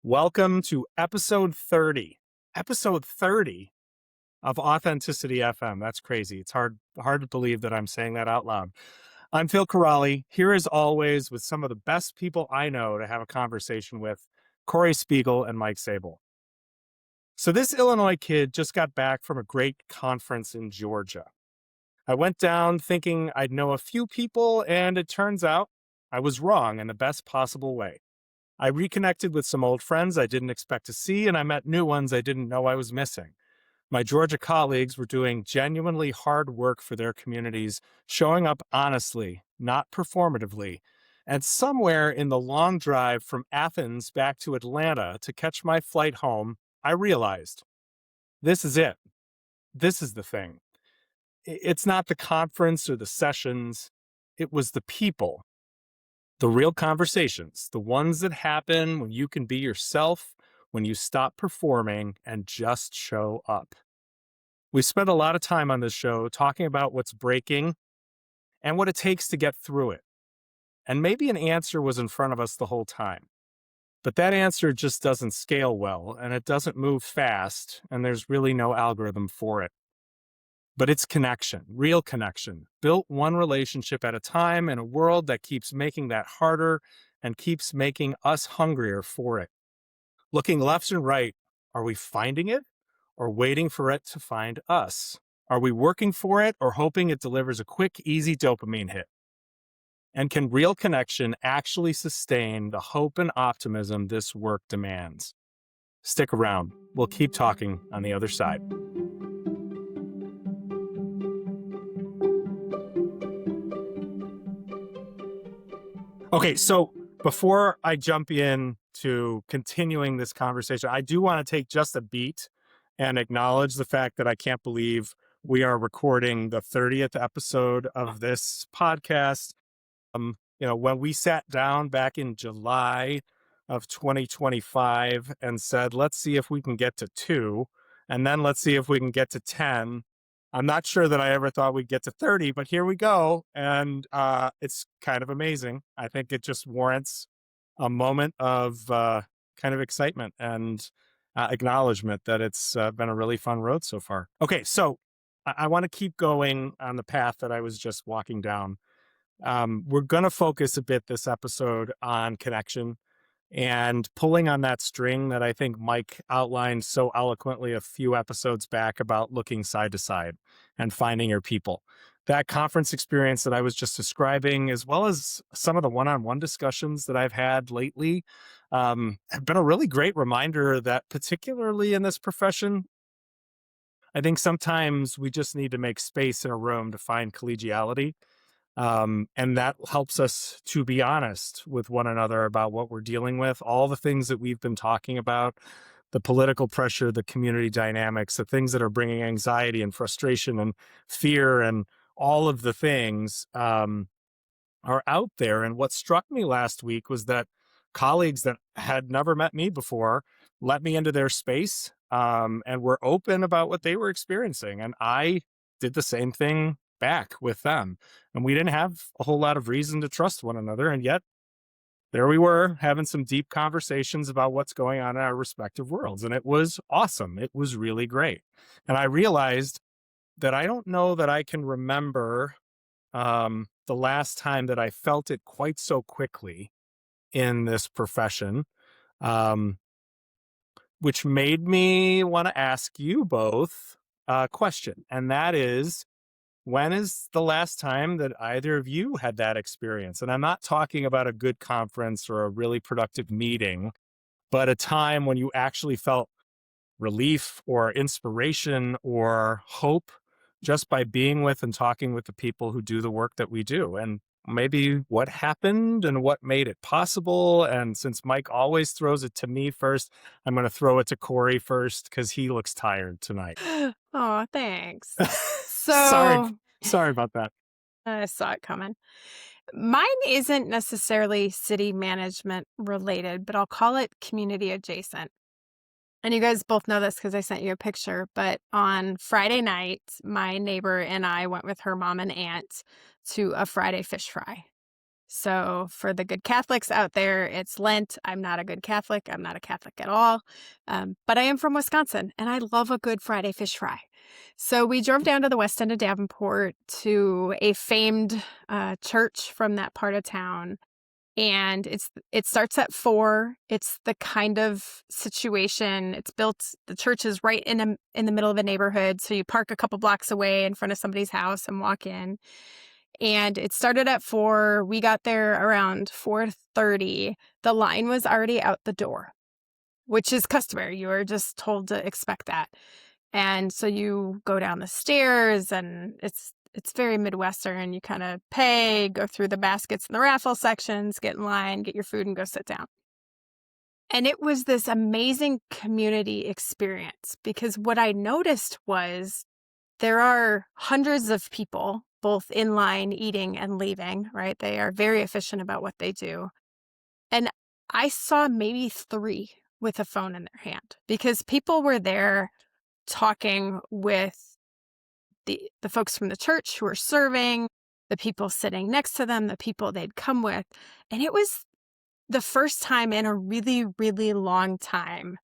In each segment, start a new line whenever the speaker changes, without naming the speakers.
Welcome to episode 30. Episode 30 of AuthentiCity FM. That's crazy. It's hard to believe that I'm saying that out loud. I'm Phil Corrali, here as always with some of the best people I know to have a conversation with, Corey Spiegel and Mike Sable. So this Illinois kid just got back from a great conference in Georgia. I went down thinking I'd know a few people, and it turns out I was wrong in the best possible way. I reconnected with some old friends I didn't expect to see, and I met new ones I didn't know I was missing. My Georgia colleagues were doing genuinely hard work for their communities, showing up honestly, not performatively. And somewhere in the long drive from Athens back to Atlanta to catch my flight home, I realized this is it. This is the thing. It's not the conference or the sessions, it was the people. The real conversations, the ones that happen when you can be yourself, when you stop performing and just show up. We spent a lot of time on this show talking about what's breaking and what it takes to get through it. And maybe an answer was in front of us the whole time. But that answer just doesn't scale well, and it doesn't move fast, and there's really no algorithm for it. But it's connection, real connection, built one relationship at a time in a world that keeps making that harder and keeps making us hungrier for it. Looking left and right, are we finding it or waiting for it to find us? Are we working for it or hoping it delivers a quick, easy dopamine hit? And can real connection actually sustain the hope and optimism this work demands? Stick around. We'll keep talking on the other side. Okay, so before I jump in to continuing this conversation, I do want to take just a beat and acknowledge the fact that I can't believe we are recording the 30th episode of this podcast. When we sat down back in July of 2025 and said, let's see if we can get to 2, and then let's see if we can get to 10. I'm not sure that I ever thought we'd get to 30, but here we go. And it's kind of amazing. I think it just warrants a moment of kind of excitement and acknowledgement that it's been a really fun road so far. Okay, so I want to keep going on the path that I was just walking down. We're going to focus a bit this episode on connection and pulling on that string that I think Mike outlined so eloquently a few episodes back about looking side to side and finding your people. That conference experience that I was just describing, as well as some of the one-on-one discussions that I've had lately, have been a really great reminder that particularly in this profession, I think sometimes we just need to make space in a room to find collegiality. And that helps us to be honest with one another about what we're dealing with, all the things that we've been talking about, the political pressure, the community dynamics, the things that are bringing anxiety and frustration and fear and all of the things are out there. And what struck me last week was that colleagues that had never met me before let me into their space and were open about what they were experiencing. And I did the same thing back with them. And we didn't have a whole lot of reason to trust one another. And yet there we were having some deep conversations about what's going on in our respective worlds. And it was awesome. It was really great. And I realized that I don't know that I can remember the last time that I felt it quite so quickly in this profession, which made me want to ask you both a question. And that is, when is the last time that either of you had that experience? And I'm not talking about a good conference or a really productive meeting, but a time when you actually felt relief or inspiration or hope just by being with and talking with the people who do the work that we do. And maybe what happened and what made it possible. And since Mike always throws it to me first, I'm going to throw it to Corey first because he looks tired tonight.
Oh, thanks.
Sorry.
So
Sorry about that.
I saw it coming. Mine isn't necessarily city management related, but I'll call it community adjacent. And you guys both know this because I sent you a picture. But on Friday night, my neighbor and I went with her mom and aunt to a Friday fish fry. So, for the good Catholics out there, it's Lent. I'm not a good Catholic. I'm not a Catholic at all. But I am from Wisconsin and I love a good Friday fish fry. So, we drove down to the west end of Davenport to a famed church from that part of town. And it starts at 4. It's the kind of situation it's built. The church is right in the middle of a neighborhood. So you park a couple blocks away in front of somebody's house and walk in. And it started at 4. We got there around 4:30. The line was already out the door, which is customary. You were just told to expect that. And so you go down the stairs and it's very Midwestern. You kind of pay, go through the baskets and the raffle sections, get in line, get your food and go sit down. And it was this amazing community experience because what I noticed was there are hundreds of people both in line eating and leaving, right? They are very efficient about what they do. And I saw maybe 3 with a phone in their hand because people were there talking with the folks from the church who were serving, the people sitting next to them, the people they'd come with. And it was the first time in a really, really long time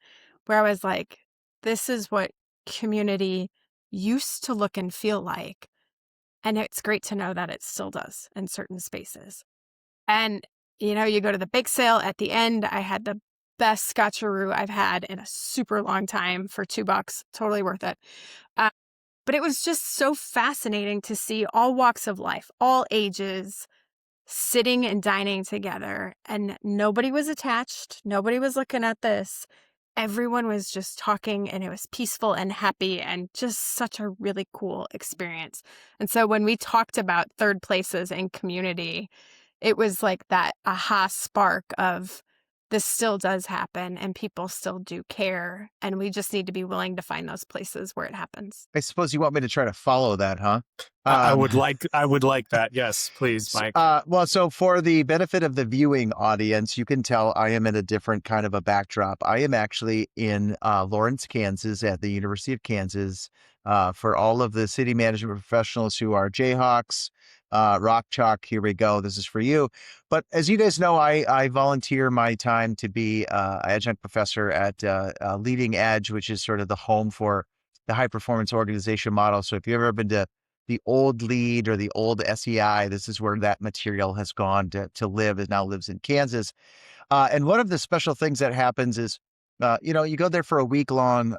where I was like, this is what community used to look and feel like. And it's great to know that it still does in certain spaces. And, you go to the bake sale at the end. I had the best scotcheroo I've had in a super long time for $2. Totally worth it. But it was just so fascinating to see all walks of life, all ages, sitting and dining together. And nobody was attached. Nobody was looking at this. Everyone was just talking and it was peaceful and happy and just such a really cool experience. And so when we talked about third places in community, it was like that aha spark of this still does happen and people still do care. And we just need to be willing to find those places where it happens.
I suppose you want me to try to follow that, huh?
I would like that. Yes, please, Mike.
Well, so for the benefit of the viewing audience, you can tell I am in a different kind of a backdrop. I am actually in Lawrence, Kansas at the University of Kansas. For all of the city management professionals who are Jayhawks, Rock Chalk, here we go. This is for you. But as you guys know, I volunteer my time to be an adjunct professor at Leading Edge, which is sort of the home for the high performance organization model. So if you've ever been to the old LEAD or the old SEI, this is where that material has gone to live. It now lives in Kansas. And one of the special things that happens is, you go there for a week-long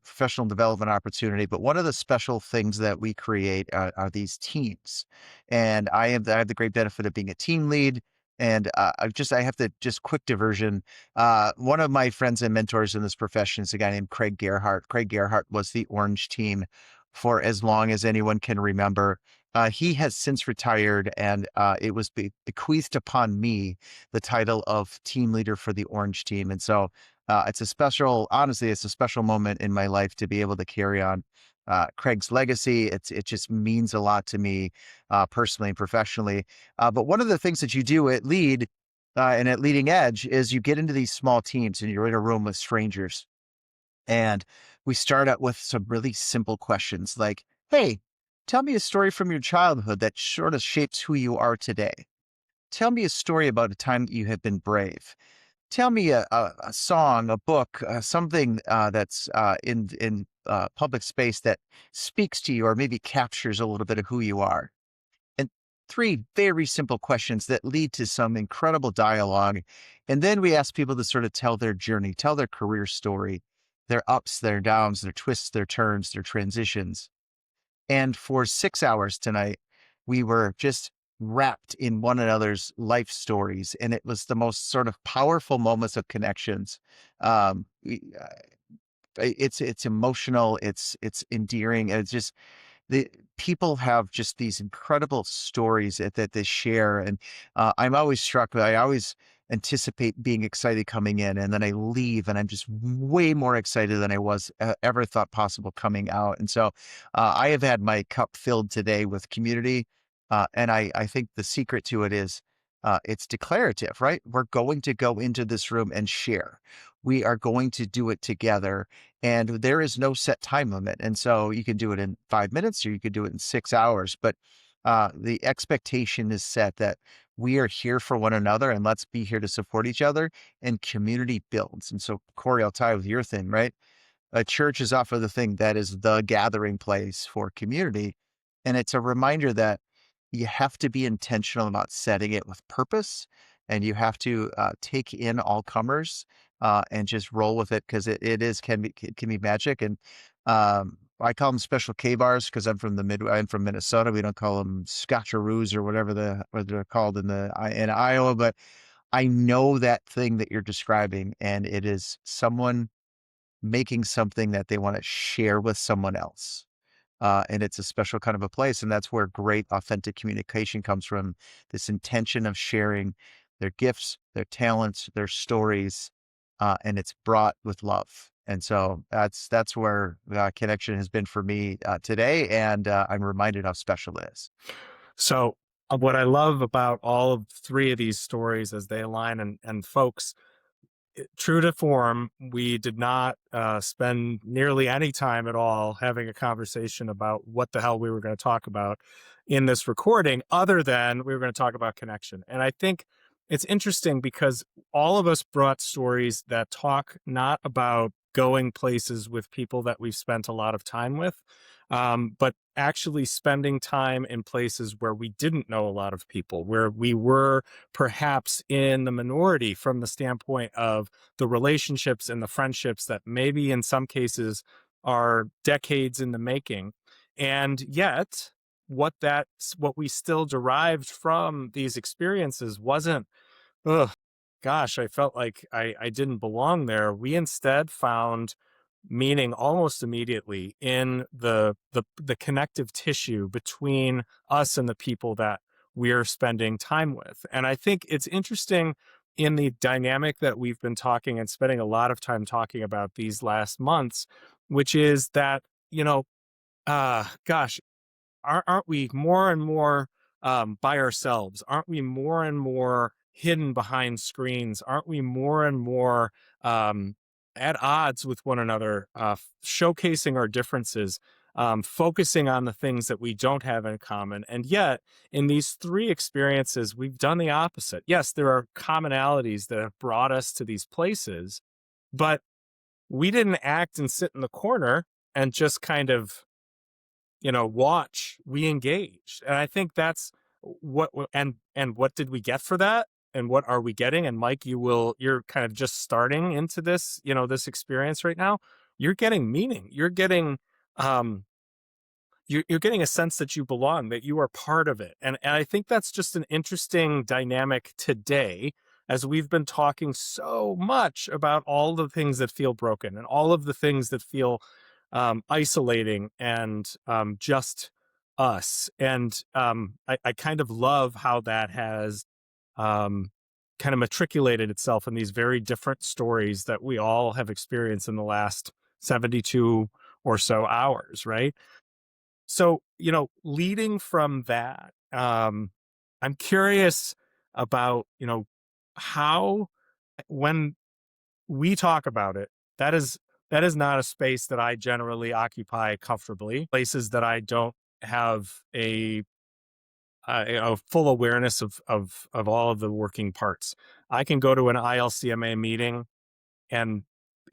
professional development opportunity, but one of the special things that we create are these teams. And I have the great benefit of being a team lead. And I have to just quick diversion. One of my friends and mentors in this profession is a guy named Craig Gerhardt. Craig Gerhardt was the Orange Team for as long as anyone can remember. He has since retired, and it was bequeathed upon me the title of team leader for the Orange Team. And so it's a special moment in my life to be able to carry on Craig's legacy. It just means a lot to me personally and professionally. But one of the things that you do at Lead and at Leading Edge is you get into these small teams and you're in a room with strangers. And we start out with some really simple questions like, hey, tell me a story from your childhood that sort of shapes who you are today. Tell me a story about a time that you have been brave. Tell me a song, a book, something that's in public space that speaks to you or maybe captures a little bit of who you are. And 3 very simple questions that lead to some incredible dialogue. And then we ask people to sort of tell their journey, tell their career story, their ups, their downs, their twists, their turns, their transitions. And for 6 hours tonight, we were just wrapped in one another's life stories. And it was the most sort of powerful moments of connections. It's emotional, it's endearing, and it's just the people have just these incredible stories that they share. And I'm always struck. I always anticipate being excited coming in, and then I leave and I'm just way more excited than I was ever thought possible coming out. And so I have had my cup filled today with community. And I think the secret to it is it's declarative, right? We're going to go into this room and share. We are going to do it together, and there is no set time limit. And so you can do it in 5 minutes or you could do it in 6 hours. But the expectation is set that we are here for one another and let's be here to support each other, and community builds. And so, Corey, I'll tie with your thing, right? A church is often the thing that is the gathering place for community. And it's a reminder that you have to be intentional about setting it with purpose, and you have to take in all comers and just roll with it, because it is can be magic. And I call them special K bars because I'm from Minnesota. We don't call them scotcheroos or whatever what they're called in Iowa, but I know that thing that you're describing, and it is someone making something that they want to share with someone else. And it's a special kind of a place. And that's where great authentic communication comes from, this intention of sharing their gifts, their talents, their stories, and it's brought with love. And so that's where connection has been for me today. And I'm reminded how special it is.
So, what I love about all of three of these stories as they align, and folks, true to form, we did not spend nearly any time at all having a conversation about what the hell we were going to talk about in this recording, other than we were going to talk about connection. And I think it's interesting because all of us brought stories that talk not about going places with people that we've spent a lot of time with, but actually spending time in places where we didn't know a lot of people, where we were perhaps in the minority from the standpoint of the relationships and the friendships that maybe in some cases are decades in the making. And yet, what we still derived from these experiences wasn't, ugh, gosh, I felt like I didn't belong there. We instead found meaning almost immediately in the connective tissue between us and the people that we're spending time with. And I think it's interesting in the dynamic that we've been talking and spending a lot of time talking about these last months, which is that, gosh, aren't we more and more by ourselves? Aren't we more and more hidden behind screens? Aren't we more and more at odds with one another, showcasing our differences, focusing on the things that we don't have in common? And yet, in these three experiences, we've done the opposite. Yes, there are commonalities that have brought us to these places, but we didn't act and sit in the corner and just kind of watch. We engaged. And I think that's and what did we get for that? And what are we getting? And Mike, you're kind of just starting into this, this experience right now. You're getting meaning. Um, you're getting a sense that you belong, that you are part of it. And I think that's just an interesting dynamic today, as we've been talking so much about all the things that feel broken and all of the things that feel isolating and just us. And I kind of love how that has kind of matriculated itself in these very different stories that we all have experienced in the last 72 or so hours, right? So, leading from that, I'm curious about, how, when we talk about it, that is not a space that I generally occupy comfortably. Places that I don't have a full awareness of all of the working parts. I can go to an ILCMA meeting, and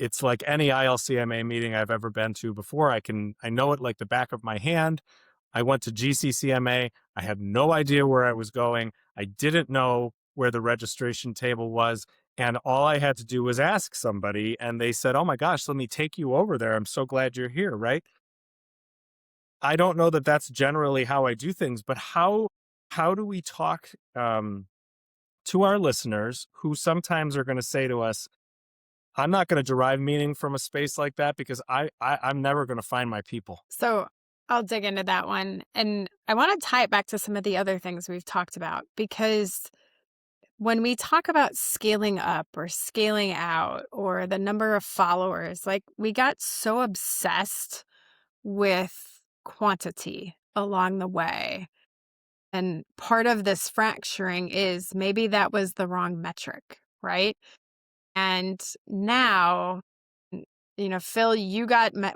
it's like any ILCMA meeting I've ever been to before. I know it like the back of my hand. I went to GCCMA. I had no idea where I was going. I didn't know where the registration table was. And all I had to do was ask somebody, and they said, "Oh my gosh, let me take you over there. I'm so glad you're here." Right. I don't know that that's generally how I do things, but how do we talk to our listeners who sometimes are going to say to us, "I'm not going to derive meaning from a space like that because I'm never going to find my people."
So I'll dig into that one. And I want to tie it back to some of the other things we've talked about, because when we talk about scaling up or scaling out or the number of followers, like we got so obsessed with quantity along the way. And part of this fracturing is maybe that was the wrong metric, right? And now, Phil,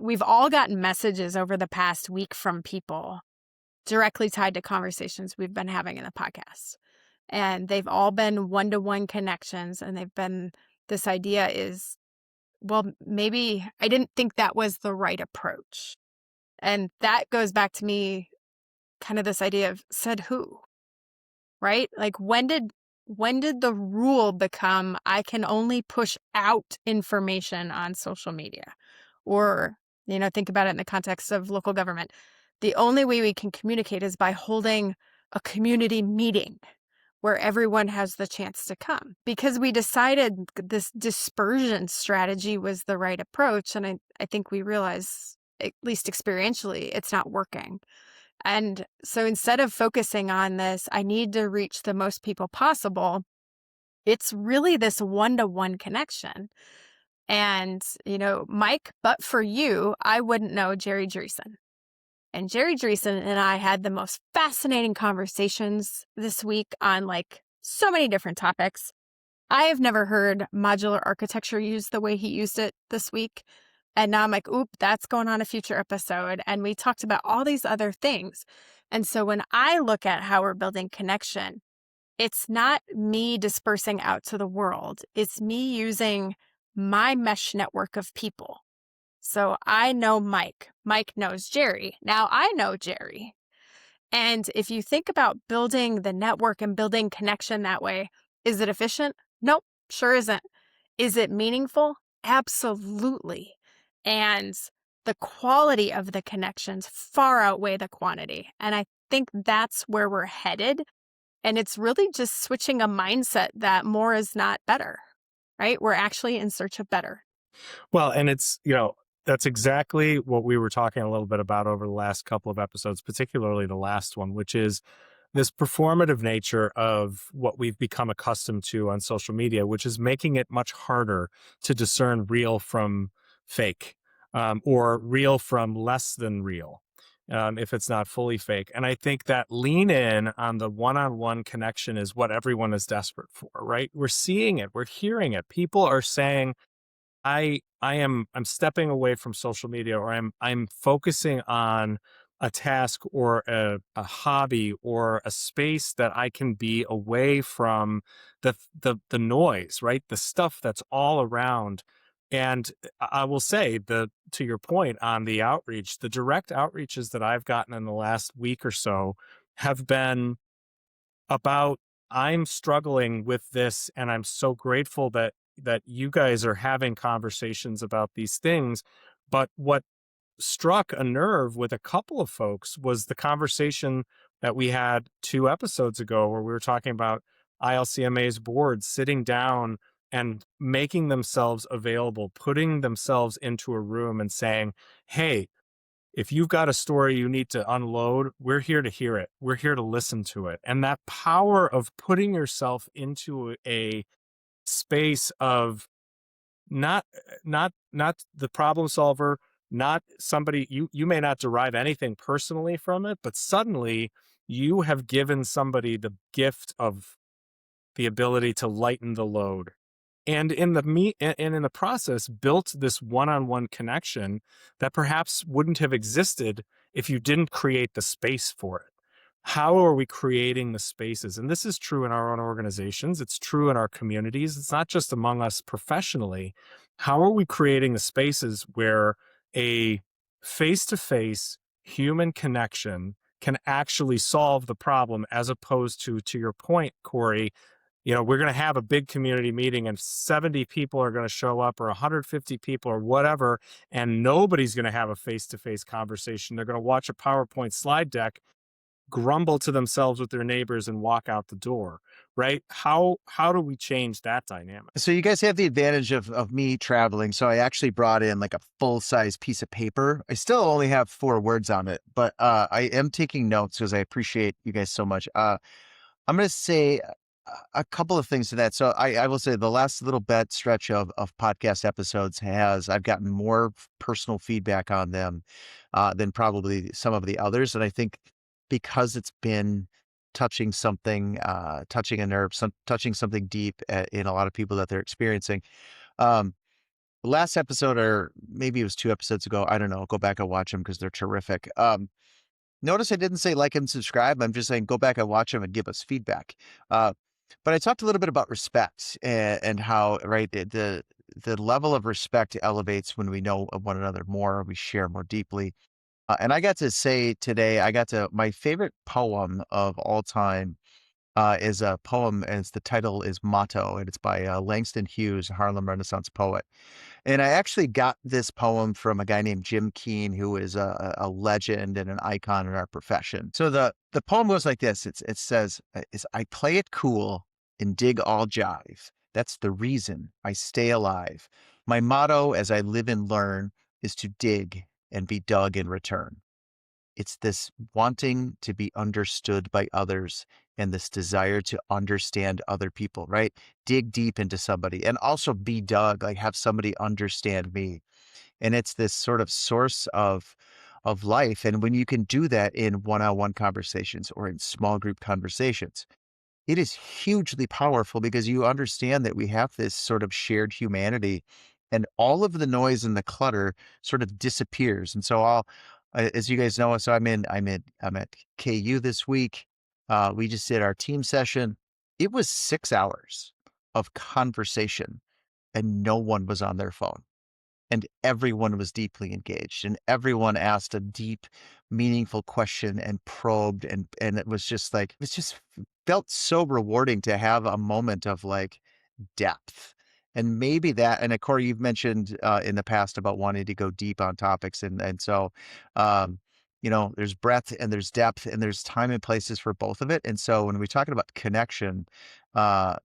we've all gotten messages over the past week from people directly tied to conversations we've been having in the podcast. and they've all been one-to-one connections, and they've been, this idea is, well, maybe I didn't think that was the right approach. And that goes back to me, kind of this idea of said who, right? Like when did the rule become I can only push out information on social media? Or, think about it in the context of local government. The only way we can communicate is by holding a community meeting where everyone has the chance to come, because we decided this dispersion strategy was the right approach. And I think we realize, at least experientially, it's not working. And so instead of focusing on this, I need to reach the most people possible, it's really this one-to-one connection. And, Mike, but for you, I wouldn't know Jerry Dreesen. And Jerry Dreesen and I had the most fascinating conversations this week on so many different topics. I have never heard modular architecture used the way he used it this week. And now I'm like, oop, that's going on a future episode. And we talked about all these other things. And so when I look at how we're building connection, it's not me dispersing out to the world. It's me using my mesh network of people. So I know Mike. Mike knows Jerry. Now I know Jerry. And if you think about building the network and building connection that way, is it efficient? Nope, sure isn't. Is it meaningful? Absolutely. And the quality of the connections far outweigh the quantity. And I think that's where we're headed. And it's really just switching a mindset that more is not better, right? We're actually in search of better.
Well, and it's, that's exactly what we were talking a little bit about over the last couple of episodes, particularly the last one, which is this performative nature of what we've become accustomed to on social media, which is making it much harder to discern real from fake, or real from less than real, if it's not fully fake. And I think that lean in on the one-on-one connection is what everyone is desperate for, right? We're seeing it, we're hearing it. People are saying, I'm stepping away from social media, or I'm focusing on a task or a hobby or a space that I can be away from the noise, right? The stuff that's all around. And I will say, to your point on the outreach, the direct outreaches that I've gotten in the last week or so have been about, I'm struggling with this, and I'm so grateful that you guys are having conversations about these things. But what struck a nerve with a couple of folks was the conversation that we had 2 episodes ago, where we were talking about ILCMA's board sitting down and making themselves available, putting themselves into a room and saying, hey, if you've got a story you need to unload, we're here to hear it. We're here to listen to it. And that power of putting yourself into a space of not the problem solver, not somebody, you may not derive anything personally from it, but suddenly you have given somebody the gift of the ability to lighten the load. And in the process, built this one-on-one connection that perhaps wouldn't have existed if you didn't create the space for it. How are we creating the spaces? And this is true in our own organizations. It's true in our communities. It's not just among us professionally. How are we creating the spaces where a face-to-face human connection can actually solve the problem, as opposed to your point, Corey, we're going to have a big community meeting and 70 people are going to show up, or 150 people or whatever, and nobody's going to have a face-to-face conversation. They're going to watch a PowerPoint slide deck, grumble to themselves with their neighbors, and walk out the door, right? How do we change that dynamic?
So you guys have the advantage of me traveling. So I actually brought in like a full-size piece of paper. I still only have 4 words on it, but I am taking notes because I appreciate you guys so much. I'm going to say a couple of things to that. So I will say the last little bit stretch of podcast episodes I've gotten more personal feedback on them than probably some of the others. And I think because it's been touching something, touching a nerve, touching something deep in a lot of people that they're experiencing. Last episode, or maybe it was 2 episodes ago, I don't know, go back and watch them because they're terrific. Notice I didn't say like and subscribe. I'm just saying go back and watch them and give us feedback. Uh, but I talked a little bit about respect and how, right, the level of respect elevates when we know of one another more, we share more deeply. And I got to say today, my favorite poem of all time is a poem, and the title is Motto, and it's by Langston Hughes, a Harlem Renaissance poet. And I actually got this poem from a guy named Jim Keen, who is a legend and an icon in our profession. So the poem goes like this. It says, is I play it cool and dig all jive. That's the reason I stay alive. My motto as I live and learn is to dig and be dug in return. It's this wanting to be understood by others and this desire to understand other people, right? Dig deep into somebody and also be dug, like have somebody understand me. And it's this sort of source of life. And when you can do that in one-on-one conversations or in small group conversations, it is hugely powerful because you understand that we have this sort of shared humanity and all of the noise and the clutter sort of disappears. And so as you guys know, so I'm at KU this week. We just did our team session. It was 6 hours of conversation and no one was on their phone and everyone was deeply engaged and everyone asked a deep meaningful question and probed and it was just like it just felt so rewarding to have a moment of like depth. And maybe that, and Corey, you've mentioned in the past about wanting to go deep on topics. And so, um, there's breadth and there's depth and there's time and places for both of it. And so when we're talking about connection, uh,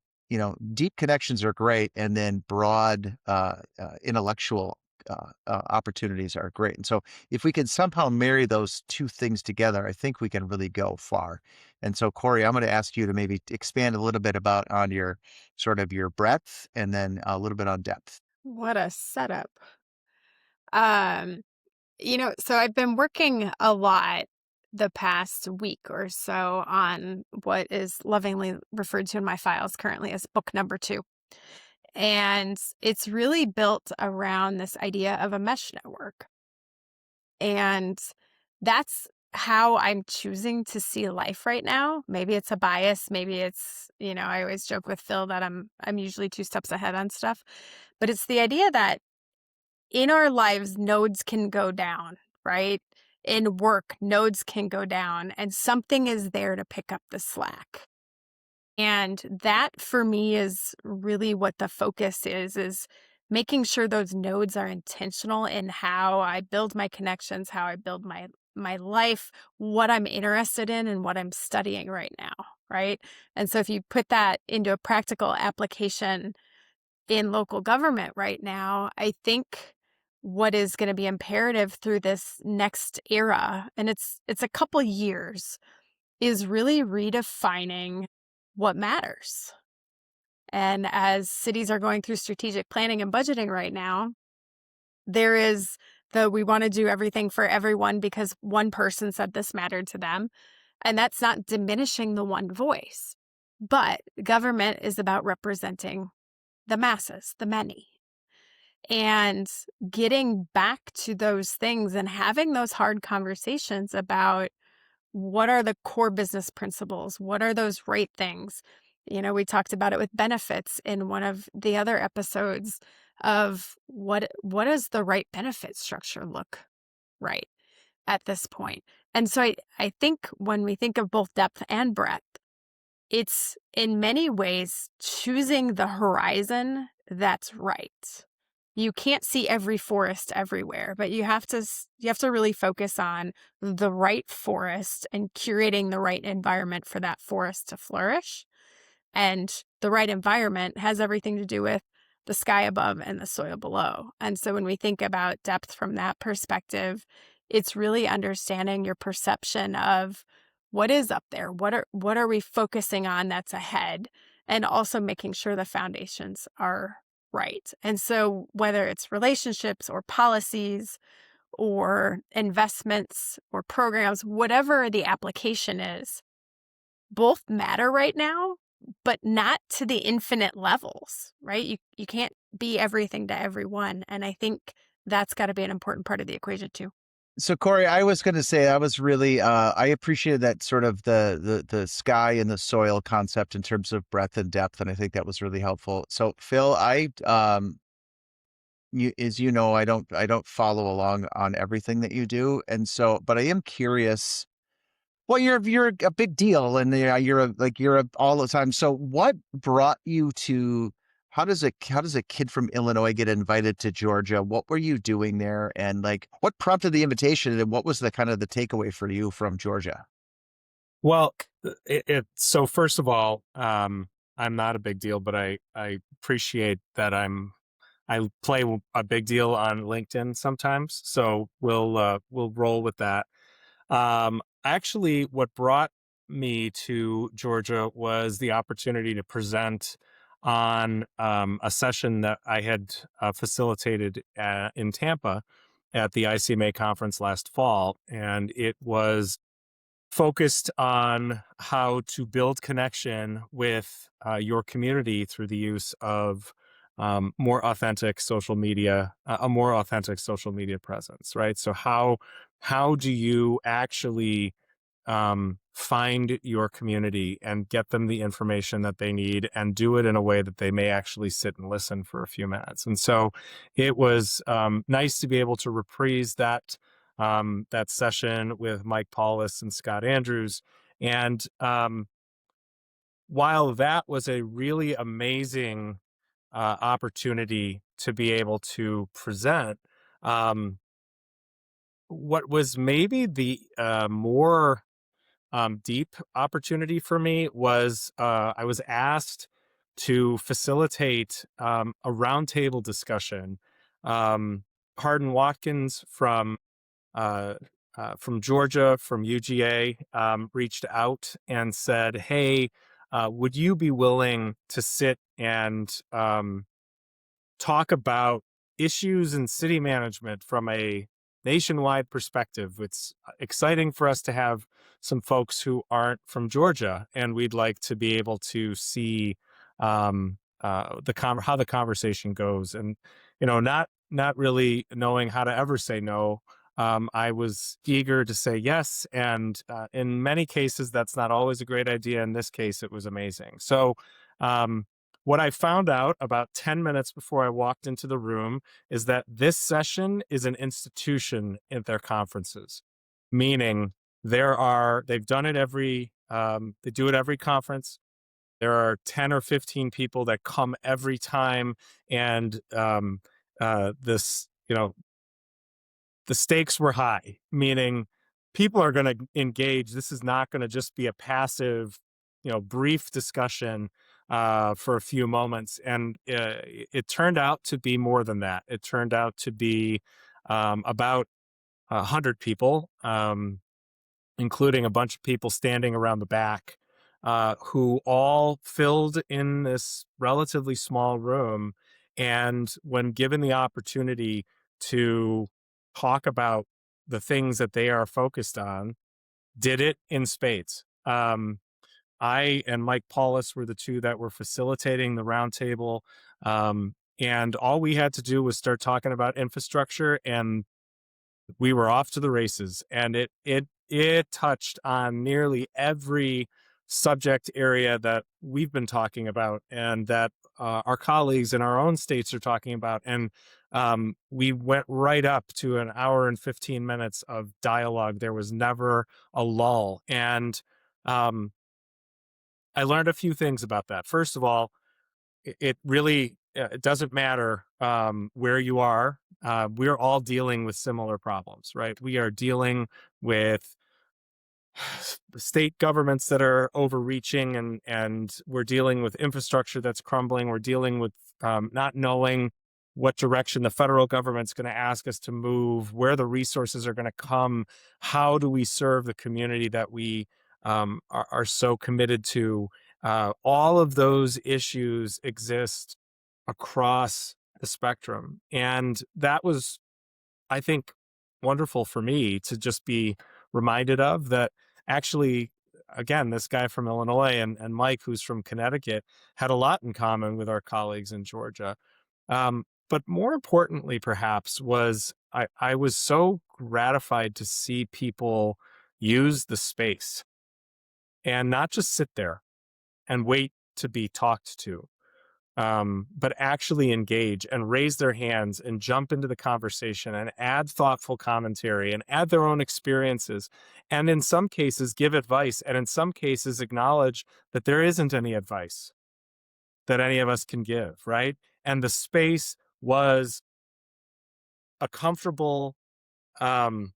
deep connections are great. And then broad intellectual opportunities are great. And so if we can somehow marry those two things together, I think we can really go far. And so, Corey, I'm going to ask you to maybe expand a little bit about on your sort of your breadth and then a little bit on depth.
What a setup. Um, so I've been working a lot the past week or so on what is lovingly referred to in my files currently as book number 2. And it's really built around this idea of a mesh network. And that's how I'm choosing to see life right now. Maybe it's a bias. Maybe it's, I always joke with Phil that I'm usually 2 steps ahead on stuff. But it's the idea that in our lives, nodes can go down, right? In work, nodes can go down, and something is there to pick up the slack. And that for me is really what the focus is making sure those nodes are intentional in how I build my connections, how I build my life, what I'm interested in and what I'm studying right now, right? And so if you put that into a practical application in local government right now, I think what is going to be imperative through this next era, and it's a couple years, is really redefining what matters. And as cities are going through strategic planning and budgeting right now, there is we want to do everything for everyone because one person said this mattered to them. And that's not diminishing the one voice. But government is about representing the masses, the many. And getting back to those things and having those hard conversations about what are the core business principles? What are those right things? We talked about it with benefits in one of the other episodes of what does the right benefit structure look right at this point? And so I think when we think of both depth and breadth, it's in many ways choosing the horizon that's right. You can't see every forest everywhere, but you have to really focus on the right forest and curating the right environment for that forest to flourish. And the right environment has everything to do with the sky above and the soil below. And so when we think about depth from that perspective, it's really understanding your perception of what is up there. What are we focusing on that's ahead? And also making sure the foundations are right. And so whether it's relationships or policies or investments or programs, whatever the application is, both matter right now, but not to the infinite levels, right? You can't be everything to everyone. And I think that's got to be an important part of the equation too.
So Corey, I was going to say I was really I appreciated that sort of the sky and the soil concept in terms of breadth and depth, and I think that was really helpful. So Phil, as you know, I don't follow along on everything that you do, and so but I am curious. Well, you're a big deal, and you're a all the time. So, what brought you to? How does a kid from Illinois get invited to Georgia? What were you doing there, and like what prompted the invitation, and what was the kind of the takeaway for you from Georgia?
Well, so first of all, I'm not a big deal, but I appreciate that I play a big deal on LinkedIn sometimes, so we'll roll with that. Actually, what brought me to Georgia was the opportunity to present on a session that I had facilitated in Tampa at the ICMA conference last fall, and it was focused on how to build connection with your community through the use of more authentic social media, a more authentic social media presence, right? So how do you actually find your community and get them the information that they need and do it in a way that they may actually sit and listen for a few minutes? And so it was nice to be able to reprise that session with Mike Paulus and Scott Andrews. And while that was a really amazing opportunity to be able to present, um, what was maybe the more deep opportunity for me was I was asked to facilitate a roundtable discussion. Hardin Watkins from Georgia, from UGA, reached out and said, "Hey, would you be willing to sit and talk about issues in city management from a nationwide perspective? It's exciting for us to have some folks who aren't from Georgia, and we'd like to be able to see how the conversation goes." And not really knowing how to ever say no, I was eager to say yes. And in many cases, that's not always a great idea. In this case, it was amazing. So. What I found out about 10 minutes before I walked into the room is that this session is an institution at their conferences, meaning they've done it they do it every conference. There are 10 or 15 people that come every time. And this, the stakes were high, meaning people are going to engage. This is not going to just be a passive, brief discussion for a few moments. And it turned out to be more than that. It turned out to be about 100 people, including a bunch of people standing around the back, who all filled in this relatively small room. And when given the opportunity to talk about the things that they are focused on, did it in spades. I and Mike Paulus were the two that were facilitating the roundtable. And all we had to do was start talking about infrastructure, and we were off to the races. And it touched on nearly every subject area that we've been talking about, and that our colleagues in our own states are talking about. And we went right up to an hour and 15 minutes of dialogue. There was never a lull. And I learned a few things about that. First of all, it really it doesn't matter where you are. We're all dealing with similar problems, right? We are dealing with state governments that are overreaching, and we're dealing with infrastructure that's crumbling. We're dealing with not knowing what direction the federal government's going to ask us to move, where the resources are going to come, how do we serve the community that we are so committed to. All of those issues exist across the spectrum, and that was, I think, wonderful for me to just be reminded of that. Actually, again, this guy from Illinois and Mike, who's from Connecticut, had a lot in common with our colleagues in Georgia. But more importantly, perhaps, was I was so gratified to see people use the space and not just sit there and wait to be talked to, but actually engage and raise their hands and jump into the conversation and add thoughtful commentary and add their own experiences. And in some cases, give advice. And in some cases, acknowledge that there isn't any advice that any of us can give, right? And the space was a comfortable um,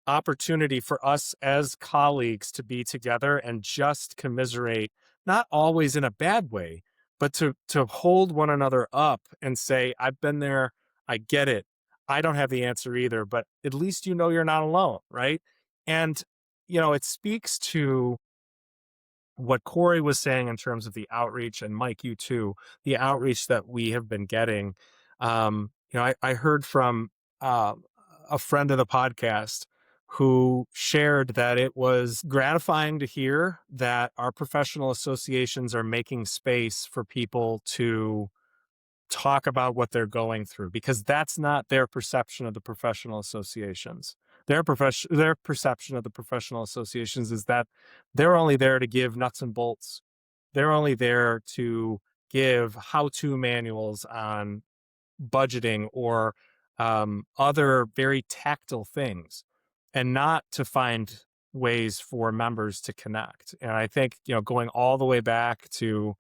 opportunity for us as colleagues to be together and just commiserate, not always in a bad way, but to hold one another up and say, I've been there, I get it. I don't have the answer either, but at least you know you're not alone, right? And it speaks to what Corey was saying in terms of the outreach, and Mike, you too, the outreach that we have been getting. I heard from uh, a friend of the podcast who shared that it was gratifying to hear that our professional associations are making space for people to talk about what they're going through, because that's not their perception of the professional associations. Their perception of the professional associations is that they're only there to give nuts and bolts. They're only there to give how-to manuals on budgeting or other very tactile things, and not to find ways for members to connect. And I think, going all the way back to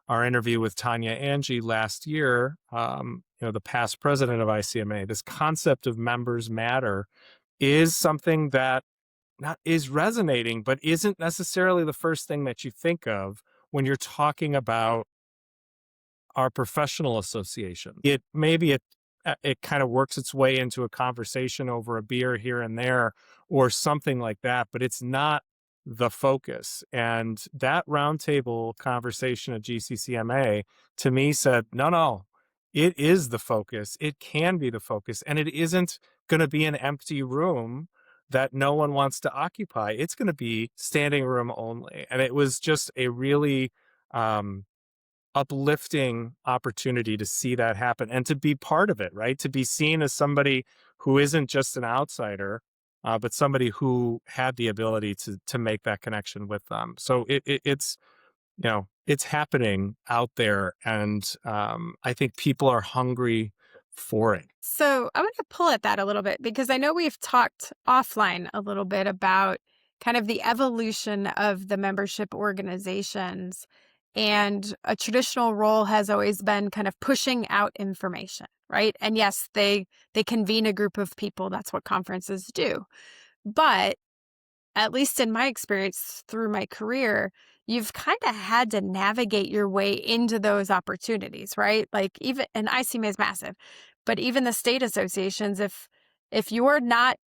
our interview with Tanya Angie last year, the past president of ICMA, this concept of members matter is something that not is resonating, but isn't necessarily the first thing that you think of when you're talking about our professional association. It kind of works its way into a conversation over a beer here and there or something like that, but it's not the focus. And that roundtable conversation at GCCMA to me said, no, it is the focus. It can be the focus, and it isn't going to be an empty room that no one wants to occupy. It's going to be standing room only. And it was just a really uplifting opportunity to see that happen and to be part of it, right? To be seen as somebody who isn't just an outsider, but somebody who had the ability to make that connection with them. So it's happening out there, and I think people are hungry for it.
So I want to pull at that a little bit, because I know we've talked offline a little bit about kind of the evolution of the membership organizations. And a traditional role has always been kind of pushing out information, right? And yes, they convene a group of people. That's what conferences do. But at least in my experience through my career, you've kind of had to navigate your way into those opportunities, right? Like, even, and ICMA is massive, but even the state associations, if you're not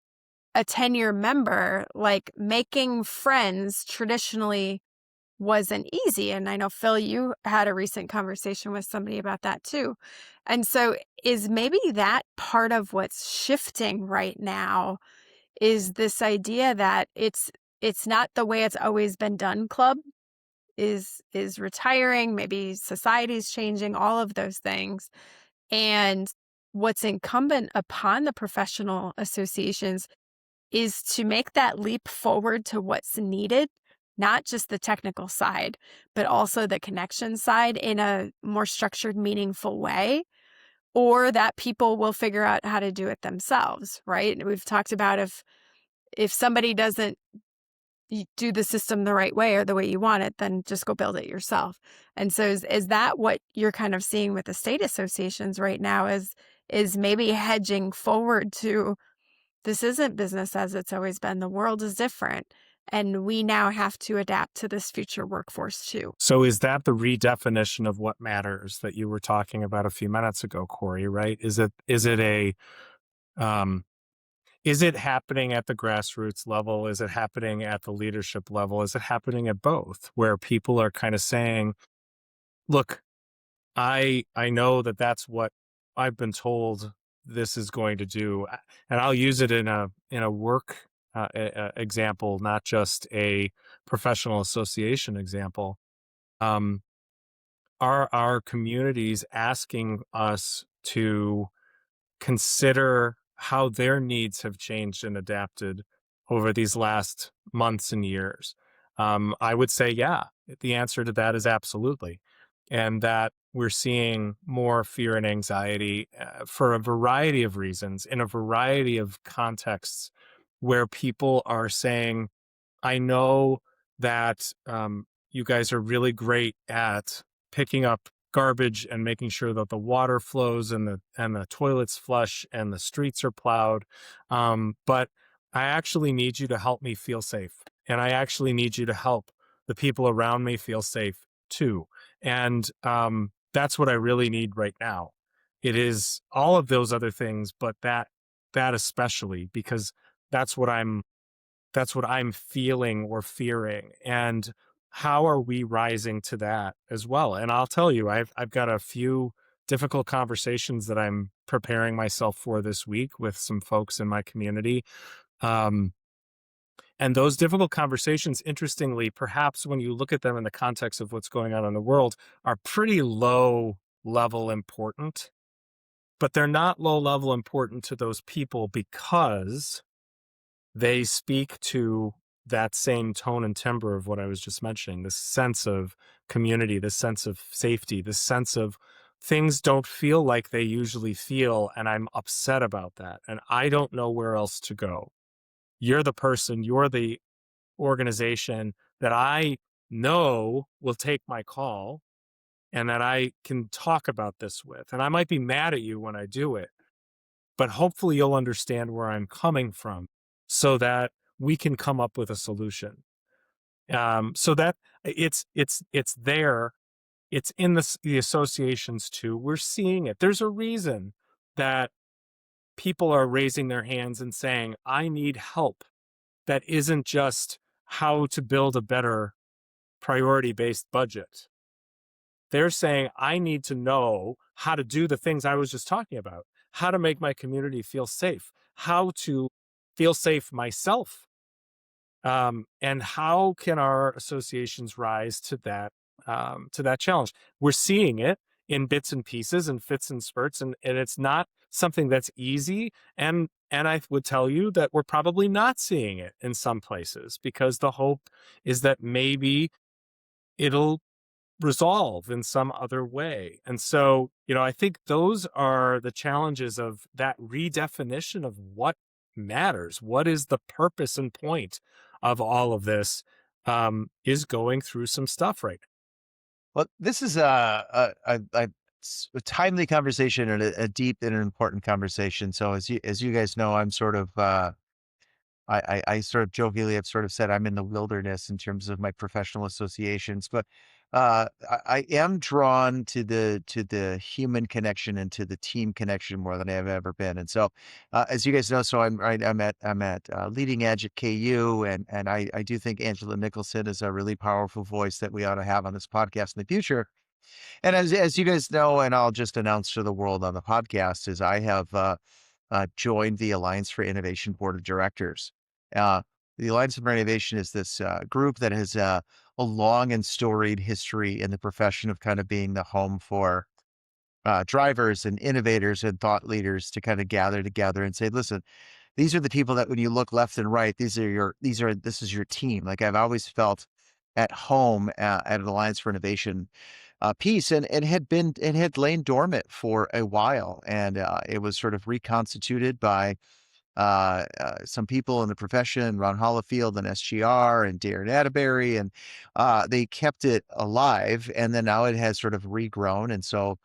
a 10-year member, like, making friends traditionally wasn't easy. And I know, Phil, you had a recent conversation with somebody about that too. And so is maybe that part of what's shifting right now, is this idea that it's not the way it's always been done club is retiring, maybe society's changing, all of those things. And what's incumbent upon the professional associations is to make that leap forward to what's needed, not just the technical side, but also the connection side in a more structured, meaningful way, or that people will figure out how to do it themselves, right? We've talked about if somebody doesn't do the system the right way or the way you want it, then just go build it yourself. And so is that what you're kind of seeing with the state associations right now, is maybe hedging forward to, this isn't business as it's always been. The world is different, and we now have to adapt to this future workforce too.
So is that the redefinition of what matters that you were talking about a few minutes ago, Corey, right? Is it happening at the grassroots level? Is it happening at the leadership level? Is it happening at both, where people are kind of saying, look, I know that that's what I've been told this is going to do, and I'll use it in a work example, not just a professional association example. Are our communities asking us to consider how their needs have changed and adapted over these last months and years? I would say, yeah, the answer to that is absolutely. And that we're seeing more fear and anxiety for a variety of reasons in a variety of contexts where people are saying, I know that you guys are really great at picking up garbage and making sure that the water flows and the toilets flush and the streets are plowed. But I actually need you to help me feel safe, and I actually need you to help the people around me feel safe too. And that's what I really need right now. It is all of those other things, but that especially, because that's what I'm that's what I'm feeling or fearing. And how are we rising to that as well? And I'll tell you, I've got a few difficult conversations that I'm preparing myself for this week with some folks in my community. Um, and those difficult conversations, interestingly, perhaps when you look at them in the context of what's going on in the world, are pretty low level important, but they're not low level important to those people because they speak to that same tone and timbre of what I was just mentioning, this sense of community, this sense of safety, this sense of things don't feel like they usually feel. And I'm upset about that. And I don't know where else to go. You're the person, you're the organization that I know will take my call and that I can talk about this with. And I might be mad at you when I do it, but hopefully you'll understand where I'm coming from so that we can come up with a solution. So that it's there. It's in the associations too. We're seeing it. There's a reason that people are raising their hands and saying, I need help. That isn't just how to build a better priority-based budget. They're saying, I need to know how to do the things I was just talking about, how to make my community feel safe, how to feel safe myself. And how can our associations rise to that challenge? We're seeing it in bits and pieces and fits and spurts, and it's not something that's easy. And I would tell you that we're probably not seeing it in some places because the hope is that maybe it'll resolve in some other way. And so, I think those are the challenges of that redefinition of what matters. What is the purpose and point of all of this, is going through some stuff right
Well, this is a timely conversation and a deep and an important conversation. So as you guys know, I'm sort of I sort of jokingly have sort of said I'm in the wilderness in terms of my professional associations, but I am drawn to the human connection and to the team connection more than I have ever been. And so, as you guys know, so I'm at Leading Edge at KU, and I do think Angela Nicholson is a really powerful voice that we ought to have on this podcast in the future. And as you guys know, and I'll just announce to the world on the podcast, is I have joined the Alliance for Innovation Board of Directors. Uh, the Alliance for Innovation is this group that has a long and storied history in the profession of kind of being the home for drivers and innovators and thought leaders to kind of gather together and say, listen, these are the people that when you look left and right, this is your team. Like I've always felt at home at an Alliance for Innovation piece, and it had lain dormant for a while, and it was sort of reconstituted by some people in the profession, Ron Hollifield and SGR and Darren Atterbury, and they kept it alive. And then now it has sort of regrown. And so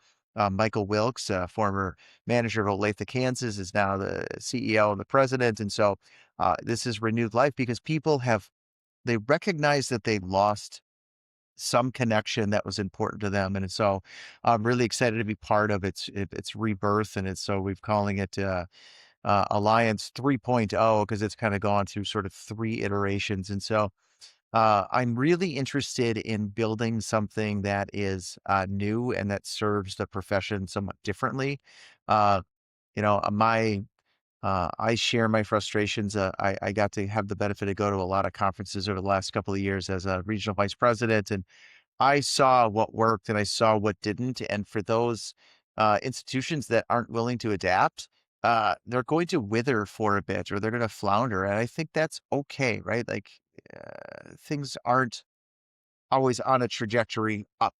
Michael Wilkes, former manager of Olathe, Kansas, is now the CEO and the president. And so this is renewed life because they recognize that they lost some connection that was important to them. And so I'm really excited to be part of its rebirth. And so we're calling it Alliance 3.0 because it's kind of gone through sort of three iterations. And so I'm really interested in building something that is new and that serves the profession somewhat differently. Uh, I share my frustrations. I got to have the benefit of go to a lot of conferences over the last couple of years as a regional vice president, and I saw what worked and I saw what didn't. And for those institutions that aren't willing to adapt, they're going to wither for a bit or they're going to flounder. And I think that's okay, right? Like things aren't always on a trajectory up.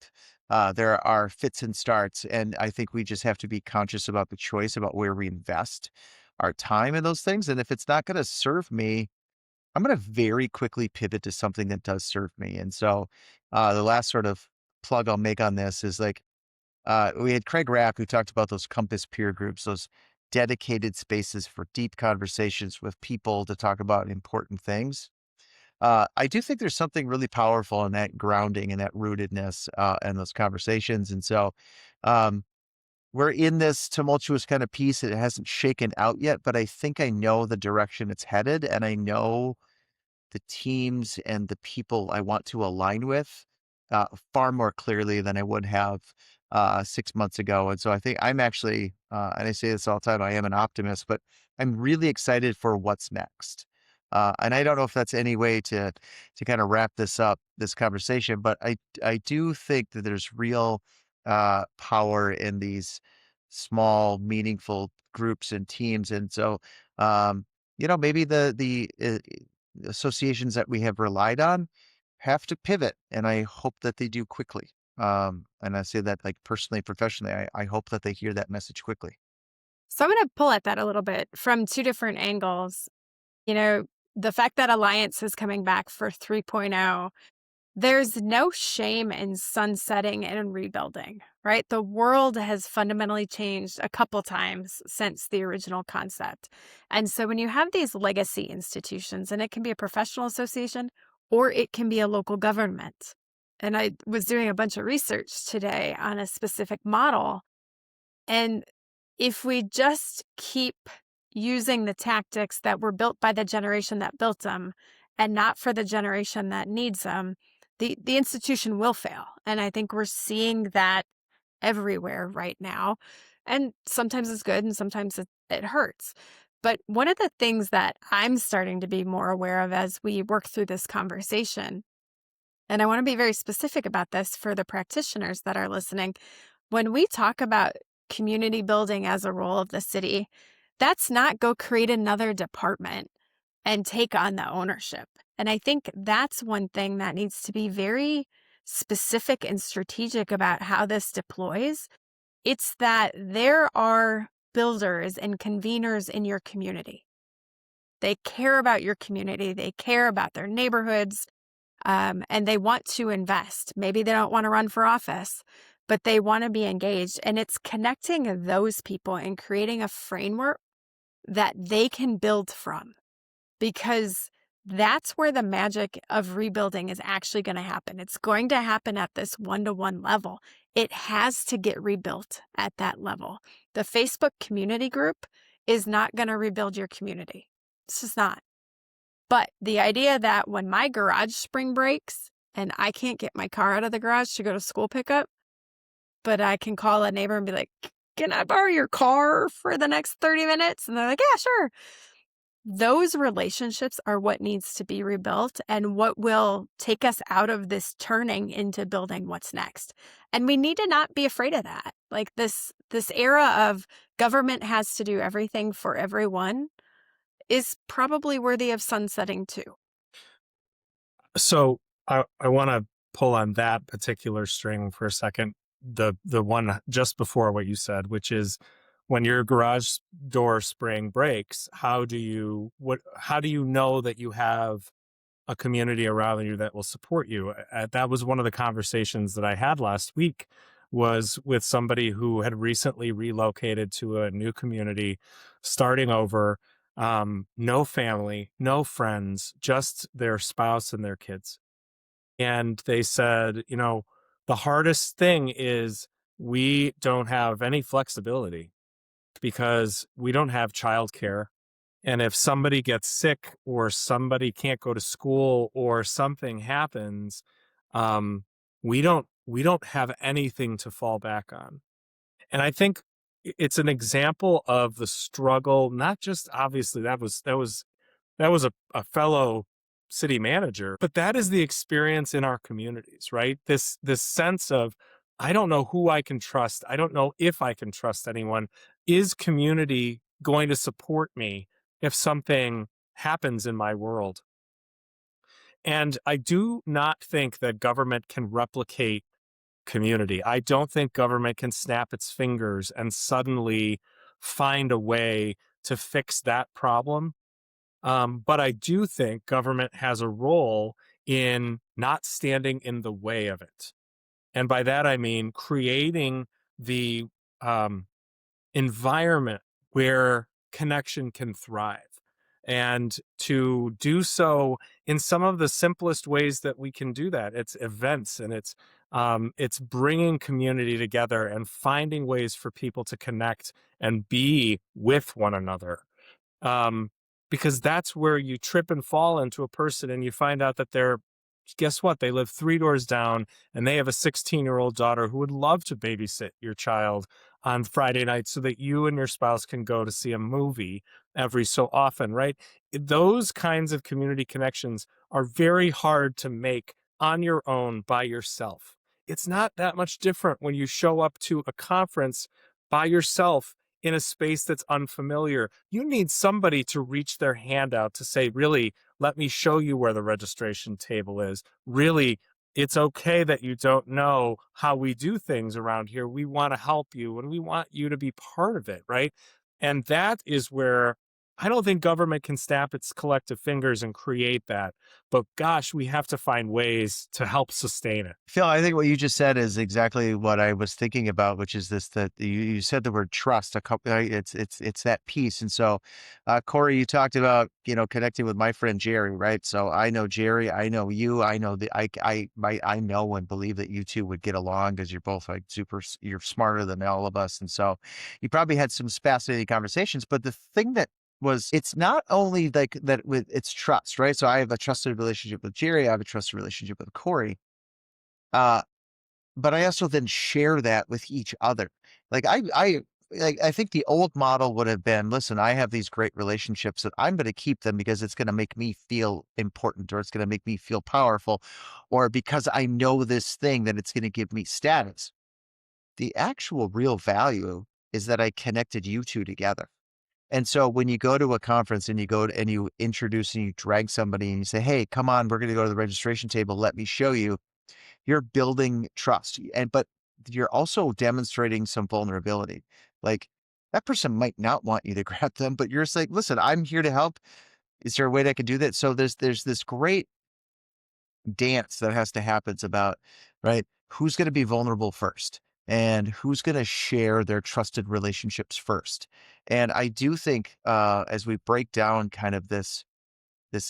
There are fits and starts, and I think we just have to be conscious about the choice about where we invest our time in those things. And if it's not going to serve me, I'm going to very quickly pivot to something that does serve me. And so, the last sort of plug I'll make on this is like we had Craig Rapp who talked about those compass peer groups, those dedicated spaces for deep conversations with people to talk about important things. I do think there's something really powerful in that grounding and that rootedness and those conversations. And so um, we're in this tumultuous kind of piece. It hasn't shaken out yet, but I think I know the direction it's headed. And I know the teams and the people I want to align with far more clearly than I would have 6 months ago. And so I think I'm actually, and I say this all the time, I am an optimist, but I'm really excited for what's next. And I don't know if that's any way to kind of wrap this up, this conversation, but I do think that there's real power in these small, meaningful groups and teams. And so, maybe the associations that we have relied on have to pivot, and I hope that they do quickly. And I say that like personally, professionally, I hope that they hear that message quickly.
So I'm going to pull at that a little bit from two different angles. You know, the fact that Alliance is coming back for 3.0, there's no shame in sunsetting and rebuilding, right? The world has fundamentally changed a couple times since the original concept. And so when you have these legacy institutions, and it can be a professional association or it can be a local government. And I was doing a bunch of research today on a specific model. And if we just keep using the tactics that were built by the generation that built them and not for the generation that needs them, the institution will fail. And I think we're seeing that everywhere right now. And sometimes it's good and sometimes it hurts. But one of the things that I'm starting to be more aware of as we work through this conversation, and I want to be very specific about this for the practitioners that are listening, when we talk about community building as a role of the city, that's not go create another department and take on the ownership. And I think that's one thing that needs to be very specific and strategic about how this deploys. It's that there are builders and conveners in your community. They care about your community. They care about their neighborhoods, and they want to invest. Maybe they don't want to run for office, but they want to be engaged. And it's connecting those people and creating a framework that they can build from, because that's where the magic of rebuilding is actually going to happen. It's going to happen at this one-to-one level. It has to get rebuilt at that level. The Facebook community group is not going to rebuild your community. It's just not. But the idea that when my garage spring breaks and I can't get my car out of the garage to go to school pickup, but I can call a neighbor and be like, can I borrow your car for the next 30 minutes? And they're like, yeah, sure. Those relationships are what needs to be rebuilt and what will take us out of this turning into building what's next. And we need to not be afraid of that. Like this era of government has to do everything for everyone is probably worthy of sunsetting too.
So I want to pull on that particular string for a second. The one just before what you said, which is when your garage door spring breaks, how do you know that you have a community around you that will support you? That was one of the conversations that I had last week, was with somebody who had recently relocated to a new community, starting over, no family, no friends, just their spouse and their kids. And they said, the hardest thing is we don't have any flexibility because we don't have childcare. And if somebody gets sick or somebody can't go to school or something happens, um, we don't have anything to fall back on. And I think it's an example of the struggle. Not just, obviously that was a fellow city manager, but that is the experience in our communities, right? This sense of I don't know who I can trust. I don't know if I can trust anyone. Is community going to support me if something happens in my world? And I do not think that government can replicate community. I don't think government can snap its fingers and suddenly find a way to fix that problem. But I do think government has a role in not standing in the way of it. And by that, I mean creating the um, environment where connection can thrive. And to do so in some of the simplest ways that we can do that, it's events, and it's bringing community together and finding ways for people to connect and be with one another. um, because that's where you trip and fall into a person and you find out that they're, guess what, they live 3 doors down and they have a 16-year-old daughter who would love to babysit your child on Friday night so that you and your spouse can go to see a movie every so often, right? Those kinds of community connections are very hard to make on your own by yourself. It's not that much different when you show up to a conference by yourself in a space that's unfamiliar. You need somebody to reach their hand out to say, really, let me show you where the registration table is. Really, it's okay that you don't know how we do things around here. We want to help you and we want you to be part of it, right? And that is where I don't think government can snap its collective fingers and create that. But gosh, we have to find ways to help sustain it.
Phil, I think what you just said is exactly what I was thinking about, which is this, that you said the word trust a couple, it's that piece. And so, Corey, you talked about, connecting with my friend Jerry, right? So I know Jerry, I know you, I know I know and believe that you two would get along because you're both like you're smarter than all of us. And so you probably had some fascinating conversations, but the thing that it's not only like that with it's trust, right? So I have a trusted relationship with Jerry. I have a trusted relationship with Corey. Uh, but I also then share that with each other. Like I think the old model would have been, listen, I have these great relationships that I'm going to keep them because it's going to make me feel important, or it's going to make me feel powerful, or because I know this thing that it's going to give me status. The actual real value is that I connected you two together. And so when you go to a conference and you go and you introduce and you drag somebody and you say, hey, come on, we're going to go to the registration table. Let me show you. You're building trust. But you're also demonstrating some vulnerability. Like, that person might not want you to grab them, but you're just like, listen, I'm here to help. Is there a way that I could do that? So there's this great dance that has to happen. It's about, right, who's going to be vulnerable first and who's going to share their trusted relationships first. And I do think, as we break down kind of this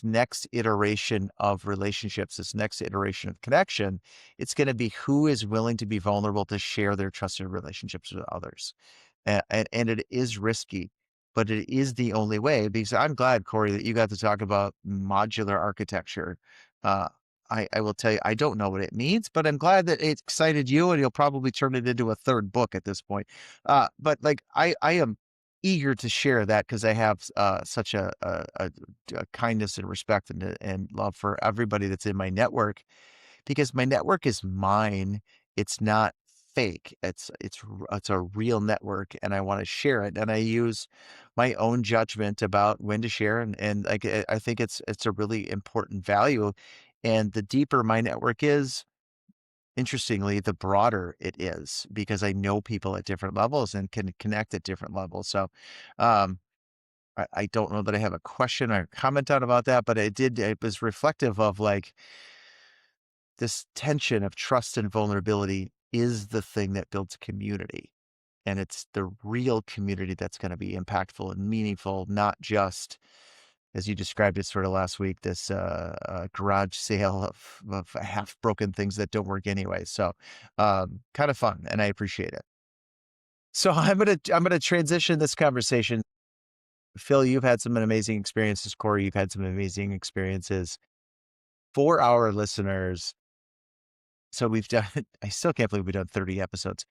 next iteration of relationships, this next iteration of connection, it's going to be who is willing to be vulnerable to share their trusted relationships with others. And it is risky, but it is the only way, because I'm glad, Corey, that you got to talk about modular architecture. Uh, I will tell you, I don't know what it means, but I'm glad that it excited you, and you'll probably turn it into a third book at this point. But like, I am eager to share that because I have such a kindness and respect and love for everybody that's in my network, because my network is mine. It's not fake. It's a real network, and I want to share it. And I use my own judgment about when to share, and like I think it's a really important value. And the deeper my network is, interestingly, the broader it is, because I know people at different levels and can connect at different levels. So, um, I don't know that I have a question or comment on about that, but it was reflective of like this tension of trust and vulnerability is the thing that builds community. And it's the real community that's going to be impactful and meaningful, not just, as you described it sort of last week, this garage sale of half broken things that don't work anyway. So kind of fun, and I appreciate it. So I'm gonna transition this conversation. Phil, you've had some amazing experiences. Corey, you've had some amazing experiences. For our listeners, so we've done, I still can't believe we've done 30 episodes.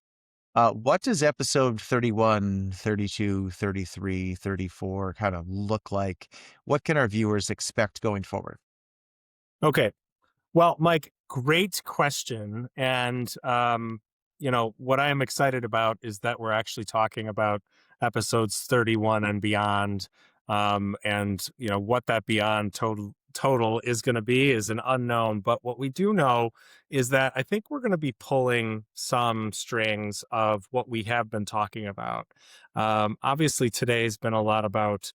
What does episode 31, 32, 33, 34 kind of look like? What can our viewers expect going forward?
Okay. Well, Mike, great question. And what I am excited about is that we're actually talking about episodes 31 and beyond. And what that beyond total is going to be is an unknown. But what we do know is that I think we're going to be pulling some strings of what we have been talking about. Obviously, today's been a lot about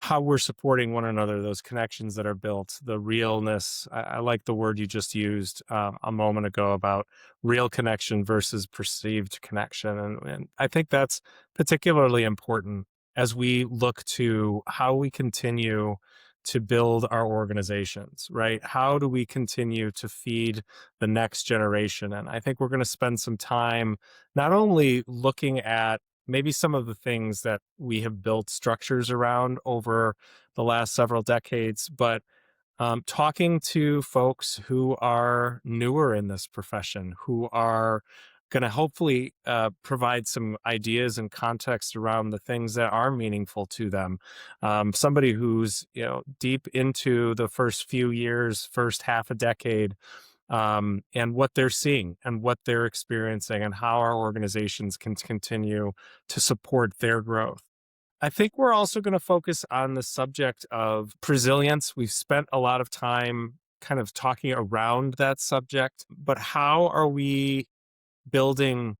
how we're supporting one another, those connections that are built, the realness. I like the word you just used a moment ago about real connection versus perceived connection. And I think that's particularly important as we look to how we continue to build our organizations, right? How do we continue to feed the next generation? And I think we're going to spend some time not only looking at maybe some of the things that we have built structures around over the last several decades, but talking to folks who are newer in this profession, who are going to hopefully provide some ideas and context around the things that are meaningful to them. Somebody who's deep into the first few years, first half a decade, and what they're seeing and what they're experiencing and how our organizations can continue to support their growth. I think we're also going to focus on the subject of resilience. We've spent a lot of time kind of talking around that subject, but how are we building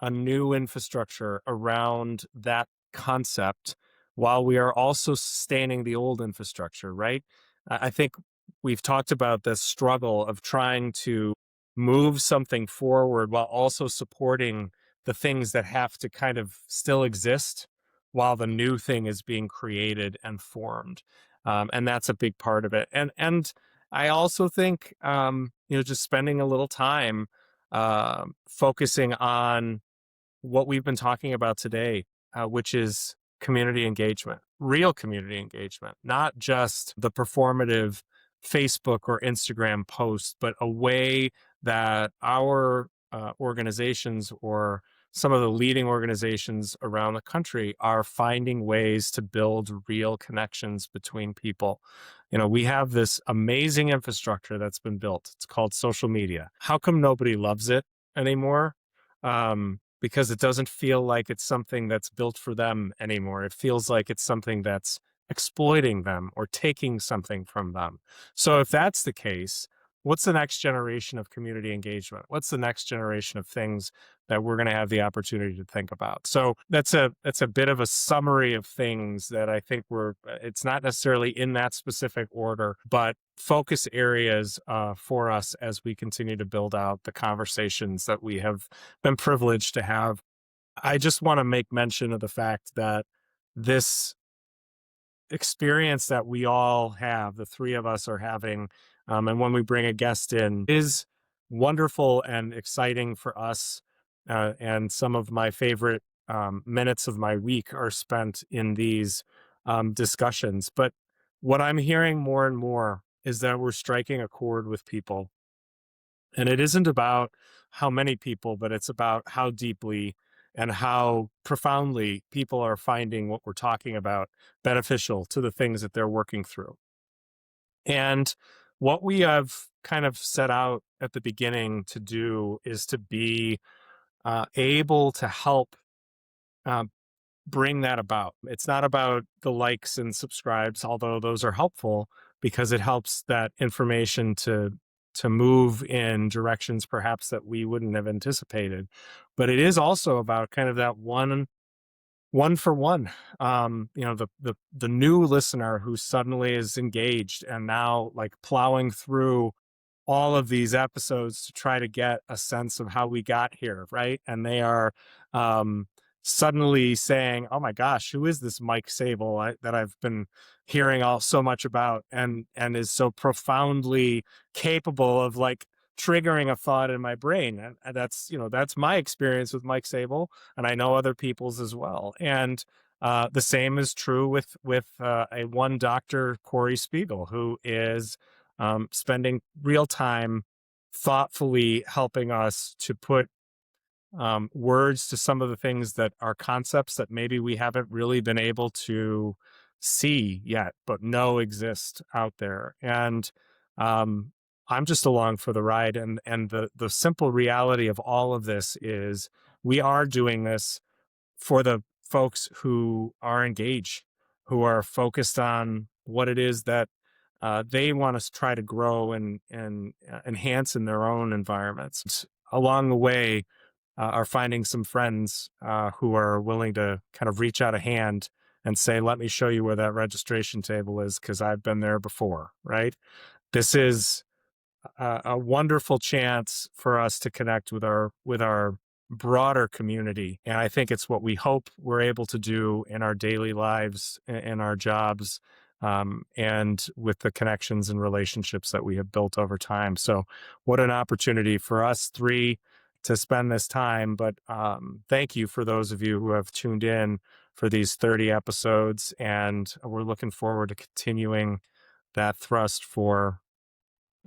a new infrastructure around that concept while we are also sustaining the old infrastructure, right? I think we've talked about this struggle of trying to move something forward while also supporting the things that have to kind of still exist while the new thing is being created and formed. And that's a big part of it. And I also think, just spending a little time focusing on what we've been talking about today, which is community engagement, real community engagement, not just the performative Facebook or Instagram post, but a way that our organizations or some of the leading organizations around the country are finding ways to build real connections between people. We have this amazing infrastructure that's been built. It's called social media. How come nobody loves it anymore? Because it doesn't feel like it's something that's built for them anymore. It feels like it's something that's exploiting them or taking something from them. So if that's the case, what's the next generation of community engagement? What's the next generation of things that we're going to have the opportunity to think about? So that's a bit of a summary of things that I think it's not necessarily in that specific order, but focus areas for us as we continue to build out the conversations that we have been privileged to have. I just want to make mention of the fact that this experience that we all have, the three of us are having, and when we bring a guest in, is wonderful and exciting for us. And some of my favorite minutes of my week are spent in these discussions. But what I'm hearing more and more is that we're striking a chord with people. And it isn't about how many people, but it's about how deeply and how profoundly people are finding what we're talking about beneficial to the things that they're working through. And what we have kind of set out at the beginning to do is to be able to help bring that about. It's not about the likes and subscribes, although those are helpful because it helps that information to move in directions perhaps that we wouldn't have anticipated. But it is also about kind of that one for one, the new listener who suddenly is engaged and now like plowing through all of these episodes to try to get a sense of how we got here, right? And they are suddenly saying, "Oh my gosh, who is this Mike Sable that I've been hearing so much about, and is so profoundly capable of like triggering a thought in my brain?" And that's my experience with Mike Sable, and I know other people's as well. And the same is true with a one Dr. Corey Spiegel, who is spending real time thoughtfully helping us to put words to some of the things that are concepts that maybe we haven't really been able to see yet, but know exist out there. And I'm just along for the ride. And the simple reality of all of this is we are doing this for the folks who are engaged, who are focused on what it is that they want to try to grow and enhance in their own environments. Along the way, are finding some friends who are willing to kind of reach out a hand and say, let me show you where that registration table is because I've been there before, right? This is a wonderful chance for us to connect with our broader community, and I think it's what we hope we're able to do in our daily lives, in our jobs, and with the connections and relationships that we have built over time. So, what an opportunity for us three to spend this time! But thank you for those of you who have tuned in for these 30 episodes, and we're looking forward to continuing that thrust for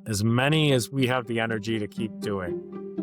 as many as we have the energy to keep doing.